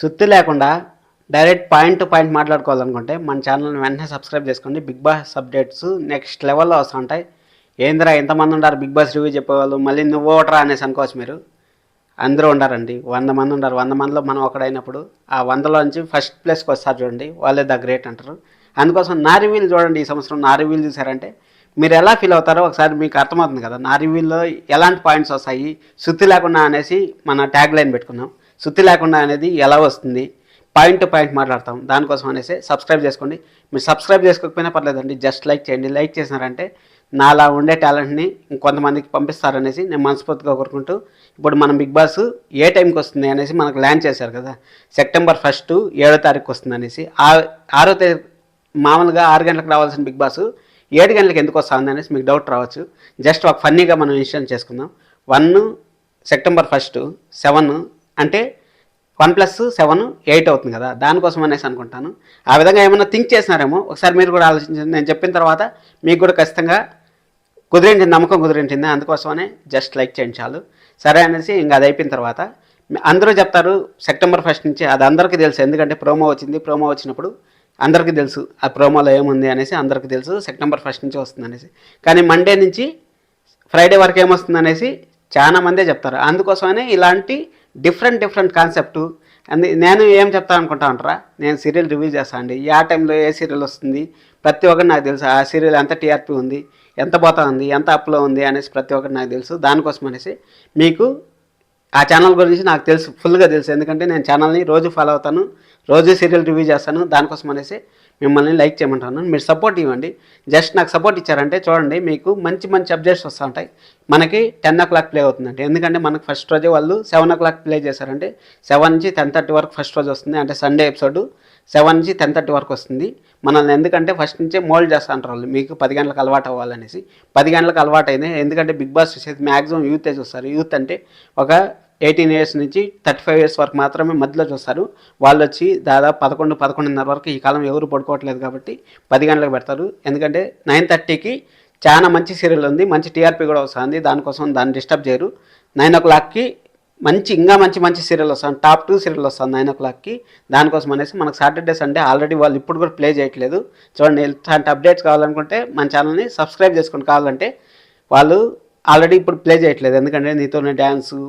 సుత్తి లేకుండా direct point to point మాట్లాడుకోవాలనుకుంటే మన ఛానల్ని వెంటనే సబ్స్క్రైబ్ చేసుకోండి. బిగ్ బాస్ అప్డేట్స్ నెక్స్ట్ లెవెల్లో వస్తుంటాయి. ఏందిరా ఎంతమంది ఉంటారు బిగ్ బాస్ రివ్యూ చెప్పేవాళ్ళు, మళ్ళీ నువ్వు ఓటరా అనేసి అనుకోవచ్చు మీరు. అందరూ ఉండారండి, 100 మంది ఉంటారు. 100 మందిలో మనం ఒకడైనప్పుడు ఆ 100లోంచి ఫస్ట్ ప్లేస్కి వస్తారు చూడండి, వాళ్ళే ద గ్రేట్ అంటారు. అందుకోసం నా రివ్యూలు చూడండి. ఈ సంవత్సరం నా రివ్యూలు చూసారంటే మీరు ఎలా ఫీల్ అవుతారో ఒకసారి మీకు అర్థమవుతుంది కదా. నా రివ్యూల్లో ఎలాంటి పాయింట్స్ వస్తాయి, సుత్తి లేకుండా అనేసి మన ట్యాగ్ లైన్ పెట్టుకున్నాం. సుత్తి లేకుండా అనేది ఎలా వస్తుంది, పాయింట్ టు పాయింట్ మాట్లాడతాం. దానికోసం అనేసి సబ్స్క్రైబ్ చేసుకోండి. మీరు సబ్స్క్రైబ్ చేసుకోకపోయినా పర్లేదండి, జస్ట్ లైక్ చేయండి. లైక్ చేసినారంటే నాలా ఉండే టాలెంట్ని ఇంకొంతమందికి పంపిస్తారనేసి నేను మనస్ఫూర్తిగా కోరుకుంటూ, ఇప్పుడు మనం బిగ్ బాస్ ఏ టైంకి వస్తుంది అనేసి మనకు ల్యాండ్ చేశారు కదా. సెప్టెంబర్ 1 7వ తారీఖు వస్తుంది అనేసి. 6వ తారీఖు మామూలుగా 6 గంటలకు రావాల్సిన బిగ్ బాస్ 7 గంటలకు ఎందుకు వస్తుంది అనేసి మీకు డౌట్ రావచ్చు. జస్ట్ ఒక ఫన్నీగా మనం ఇన్స్టెంట్ చేసుకుందాం. 1 సెప్టెంబర్ 1 7 అంటే 1 + 7 8 అవుతుంది కదా. దానికోసం అనేసి అనుకుంటాను. ఆ విధంగా ఏమైనా థింక్ చేసినారేమో ఒకసారి మీరు కూడా ఆలోచించండి. నేను చెప్పిన తర్వాత మీకు కూడా ఖచ్చితంగా కుదిరింటుంది, నమ్మకం కుదిరింటుంది. అందుకోసమనే జస్ట్ లైక్ చేయండి చాలు. సరే అనేసి ఇంకా అది అయిపోయిన తర్వాత అందరూ చెప్తారు సెప్టెంబర్ 1 నుంచి. అది అందరికీ తెలుసు, ఎందుకంటే ప్రోమో వచ్చింది. ప్రోమో వచ్చినప్పుడు అందరికీ తెలుసు ఆ ప్రోమోలో ఏముంది అనేసి అందరికీ తెలుసు. సెప్టెంబర్ 1 నుంచి వస్తుంది అనేసి. కానీ మండే నుంచి ఫ్రైడే వరకు ఏమొస్తుంది అనేసి చాలా మందే చెప్తారు. అందుకోసమనే ఇలాంటి డిఫరెంట్ కాన్సెప్టు. నేను ఏం చెప్తాను అనుకుంటా ఉంటారా, నేను సీరియల్ రివ్యూ చేస్తాను అండి. ఆ టైంలో ఏ సీరియల్ వస్తుంది ప్రతి ఒక్కటి నాకు తెలుసు. ఆ సీరియల్ ఎంత టీఆర్పీ ఉంది, ఎంత పోతా ఉంది, ఎంత అప్లో ఉంది అనేసి ప్రతి ఒక్కటి నాకు తెలుసు. దానికోసం అనేసి మీకు ఆ ఛానల్ గురించి నాకు తెలుసు, ఫుల్గా తెలుసు. ఎందుకంటే నేను ఛానల్ని రోజు ఫాలో అవుతాను, రోజు సీరియల్ రివ్యూ చేస్తాను. దానికోసం అనేసి మిమ్మల్ని లైక్ చేయమంటాను. మీరు సపోర్ట్ ఇవ్వండి. జస్ట్ నాకు సపోర్ట్ ఇచ్చారంటే చూడండి, మీకు మంచి అప్డేట్స్ వస్తూ ఉంటాయి. మనకి 10 o'clock ప్లే అవుతుందంటే, ఎందుకంటే మనకు ఫస్ట్ రోజే వాళ్ళు 7 o'clock ప్లే చేశారంటే 7 నుంచి 10:30 వరకు ఫస్ట్ రోజు వస్తుంది. అంటే సండే ఎపిసోడ్ 7 నుంచి 10:30 వరకు వస్తుంది. మనల్ని ఎందుకంటే ఫస్ట్ నుంచే మోల్డ్ చేస్తూ ఉంటారు వాళ్ళు, మీకు 10 గంటలకు అలవాటు అవ్వాలనేసి. 10 గంటలకు అలవాటు అయింది. ఎందుకంటే బిగ్ బాస్ చూసేది మ్యాక్సిమం యూతే చూస్తారు. యూత్ అంటే ఒక 18 years నుంచి 35 years వరకు మాత్రమే మధ్యలో చూస్తారు. వాళ్ళు వచ్చి దాదాపు 11-11:30 వరకు ఈ కాలం ఎవరు పడుకోవట్లేదు కాబట్టి 10 గంటలకు పెడతారు. ఎందుకంటే 9:30కి చాలా మంచి సీరియల్ ఉంది, మంచి టీఆర్పీ కూడా వస్తుంది. దానికోసం దాన్ని డిస్టర్బ్ చేయరు. 9 o'clockకి ఇంకా మంచి సీరియల్ వస్తుంది, టాప్ 2 సీరియల్ వస్తుంది 9 o'clockకి. దానికోసం అనేసి మనకు సాటర్డే సండే ఆల్రెడీ వాళ్ళు ఇప్పుడు కూడా ప్లే చేయట్లేదు. చూడండి, ఇలాంటి అప్డేట్స్ కావాలనుకుంటే మన ఛానల్ని సబ్స్క్రైబ్ చేసుకుని, కావాలంటే వాళ్ళు ఆల్రెడీ ఇప్పుడు ప్లే చేయట్లేదు. ఎందుకంటే నీతోనే డ్యాన్సు,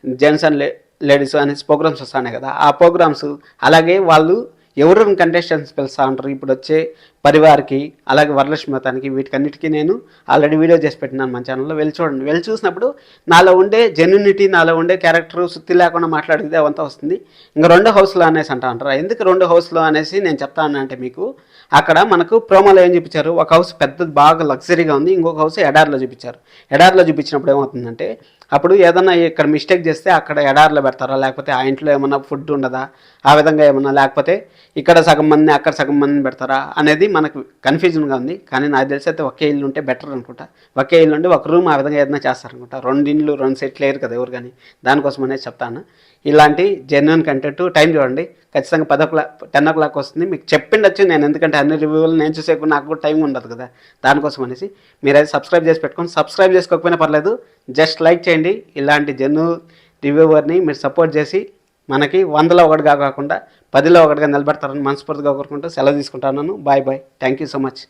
జెంట్స్ అండ్ లేడీస్ అనేసి ప్రోగ్రామ్స్ వస్తున్నాయి కదా. ఆ ప్రోగ్రామ్స్ అలాగే వాళ్ళు ఎవరు కంటెస్టెంట్స్ పిలుస్తూ ఉంటారు. ఇప్పుడు వచ్చే పరివార్కి, అలాగే వరలక్ష్మి వ్రతానికి, వీటికన్నిటికీ నేను ఆల్రెడీ వీడియో చేసి పెట్టినాను మన ఛానల్లో. వెళ్ళి చూడండి. వెళ్ళి చూసినప్పుడు నాలో ఉండే జెన్యూనిటీ, నాలో ఉండే క్యారెక్టర్ సుత్తి లేకుండా మాట్లాడితే అవంతా వస్తుంది. ఇంకా 2 హౌస్లో అనేసి అంటారు. ఎందుకు 2 హౌస్లో అనేసి నేను చెప్తాను అంటే, మీకు అక్కడ మనకు ప్రోమోలో ఏం చూపించారు, ఒక హౌస్ పెద్దది బాగా లగ్జరీగా ఉంది, ఇంకొక హౌస్ ఎడారిలో చూపించారు. ఎడారిలో చూపించినప్పుడు ఏమవుతుందంటే, అప్పుడు ఏదన్నా ఇక్కడ మిస్టేక్ చేస్తే అక్కడ ఎడారిలో పెడతారా, లేకపోతే ఆ ఇంట్లో ఏమన్నా ఫుడ్ ఉండదా, ఆ విధంగా ఏమన్నా, లేకపోతే ఇక్కడ సగం మంది అక్కడ సగం మందిని పెడతారా అనేది మనకు కన్ఫ్యూజన్గా ఉంది. కానీ నాకు తెలిసి అయితే ఒకే ఇల్లు ఉంటే బెటర్ అనుకుంటా. ఒకే ఇల్లు ఉండి ఒక రూమ్ ఆ విధంగా ఏదైనా చేస్తారనుకుంటా. 2 ఇండ్లు 2 సెట్లు లేరు కదా ఎవరు కానీ. దానికోసం అనేది చెప్తాను. ఇలాంటి జెన్యున్ కంటెంట్. టైం చూడండి, ఖచ్చితంగా 10 o'clock వస్తుంది. మీకు చెప్పిండొచ్చు నేను, ఎందుకంటే అన్ని రివ్యూలు నేను చూసే నాకు కూడా టైం ఉండదు కదా. దానికోసం అనేసి మీరైతే సబ్స్క్రైబ్ చేసి పెట్టుకొని, సబ్స్క్రైబ్ చేసుకోకపోయినా పర్లేదు, జస్ట్ లైక్ చేయండి. ఇలాంటి జెన్యున్ రివ్యూవర్ని మీరు సపోర్ట్ చేసి మనకి 100లో 1గా కాకుండా 10లో 1గా నిలబెడతారని మనస్ఫూర్తిగా కోరుకుంటూ సెలవు తీసుకుంటాను. Bye. Thank you so much.